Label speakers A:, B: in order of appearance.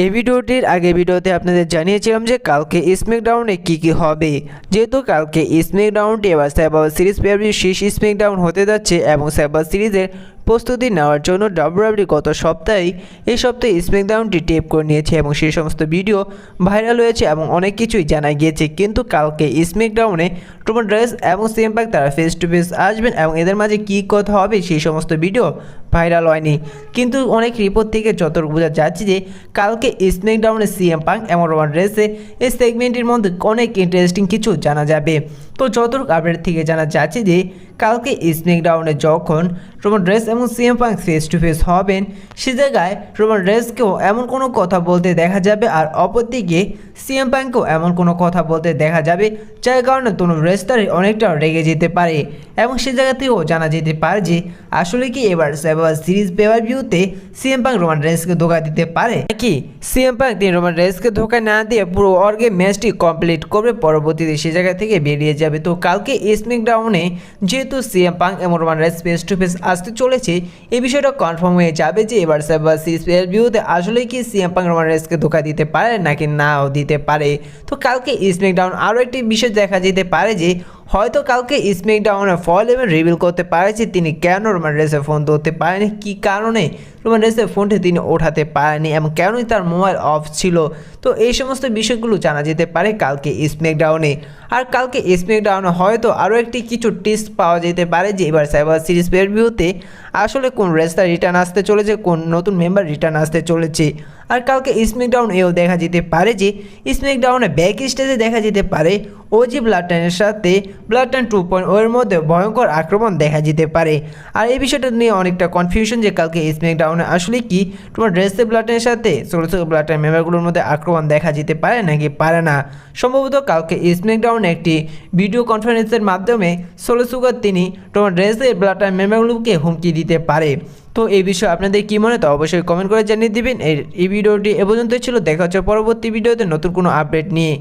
A: এই ভিডিওটির আগে ভিডিওতে আপনাদের জানিয়েছিলাম যে কালকে স্ম্যাকডাউনে কি হবে। যেহেতু কালকে স্ম্যাকডাউনটি এবার সার্ভাইভার সিরিজ পেয়ারভিউ শেষ স্ম্যাকডাউন হতে যাচ্ছে এবং সার্ভাইভার সিরিজের প্রস্তুতি নেওয়ার জন্য ডাব্লিউডাব্লিউই গত সপ্তাহে এই সপ্তাহে স্ম্যাকডাউনটি টেপ করে নিয়েছে এবং সেই সমস্ত ভিডিও ভাইরাল হয়েছে এবং অনেক কিছুই জানা গিয়েছে। কিন্তু কালকে স্ম্যাকডাউনে রোমান রেইনস এবং সিএম পাঙ্ক তারা ফেস টু ফেস আসবেন এবং এদের মাঝে কী কথা হবে সেই সমস্ত ভিডিও ভাইরাল হয়নি। কিন্তু অনেক রিপোর্ট থেকে যতটুকু বোঝা যাচ্ছে যে কালকে স্ম্যাকডাউনে সিএম পাঙ্ক এবং রোমান রেইনসের এই সেগমেন্টের মধ্যে অনেক ইন্টারেস্টিং কিছু জানা যাবে। তো যতটুকু আপডেট থেকে জানা যাচ্ছে যে কালকে স্ম্যাকডাউনে যখন রোমান রেইনস এবং CM punk face to face হবেন সে জায়গায় রোমান রেইনসকেও এমন কোনো কথা বলতে দেখা যাবে আর অপরদিকে সিএম পাঙ্ককেও এমন কোনো কথা বলতে দেখা যাবে যার কারণে কোনো রেসলারই অনেকটা রেগে যেতে পারে এবং সে জায়গা থেকেও জানা যেতে পারে যে আসলে কি এবার সার্ভাইভার সিরিজ পেপার-ভিউতে সিএম পাঙ্ক রোমান রেইনসকে ধোঁকা দিতে পারে নাকি সিএম পাঙ্ক তিনি রোমান রেইনসকে ধোঁকা না দিয়ে পুরো অর্গে ম্যাচটি কমপ্লিট করবে, পরবর্তীতে সে জায়গা থেকে বেরিয়ে যাবে। তো কালকে স্ম্যাকডাউনে যেহেতু সিএম পাঙ্ক এবং Roman rains face to face আসতে চলেছে এই বিষয়টা কনফার্ম হয়ে যাবে যে এবার সার্ভাইভার সিরিজ পেপার-ভিউতে আসলে কি সিএম পাঙ্ক রোমান রেইনসকে ধোঁকা দিতে পারে নাকি নাও দিতে পারে। তো কালকে স্ম্যাকডাউন আরও একটি বিষয় দেখা যেতে পারে যে হয়তো কালকে স্ম্যাকডাউনে ফল এবং রিভিল করতে পারে যে তিনি কেন রোমান রেইনসের ফোন ধরতে পারেনি, কী কারণে রোমান রেইনসের ফোনটি তিনি ওঠাতে পারেনি এবং কেনই তার মোবাইল অফ ছিল। তো এই সমস্ত বিষয়গুলো জানা যেতে পারে কালকে স্ম্যাকডাউনে। আর কালকে স্ম্যাকডাউনে হয়তো আরও একটি কিছু টিপস পাওয়া যেতে পারে যে এবার সার্ভাইভার সিরিজ পেপার-ভিউতে আসলে কোন রেসলার রিটার্ন আসতে চলেছে, কোন নতুন মেম্বার রিটার্ন আসতে চলেছে। আর কালকে স্ম্যাকডাউন এও দেখা যেতে পারে যে স্ম্যাকডাউনে ব্যাক স্টেজে দেখা যেতে পারে ওজি ব্লাডলাইনের সাথে ব্লাডলাইন 2.0 এর মধ্যে ভয়ঙ্কর আক্রমণ দেখা যেতে পারে। আর এই বিষয়টা নিয়ে অনেকটা কনফিউশন যে কালকে স্ম্যাকডাউনে আসলে কি তোমার রেসলার ব্লাডলাইনের সাথে ছোটো ছোটো ব্লাডলাইন মেম্বারগুলোর মধ্যে আক্রমণ দেখা যেতে পারে নাকি পারে না। সম্ভবত কালকে স্ম্যাকডাউনে একটি ভিডিও কনফারেন্সের মাধ্যমে সোলো সুগার তিনি তোমার রেসলার ব্লাডলাইন মেম্বারগুলোকে হুমকি দিতে পারে। তো এই বিষয়ে আপনাদের কী মনে তো অবশ্যই কমেন্ট করে জানিয়ে দিবেন। এই ভিডিওটি এ পর্যন্তই ছিল, দেখা হচ্ছে পরবর্তী ভিডিওতে নতুন কোনো আপডেট নিয়ে।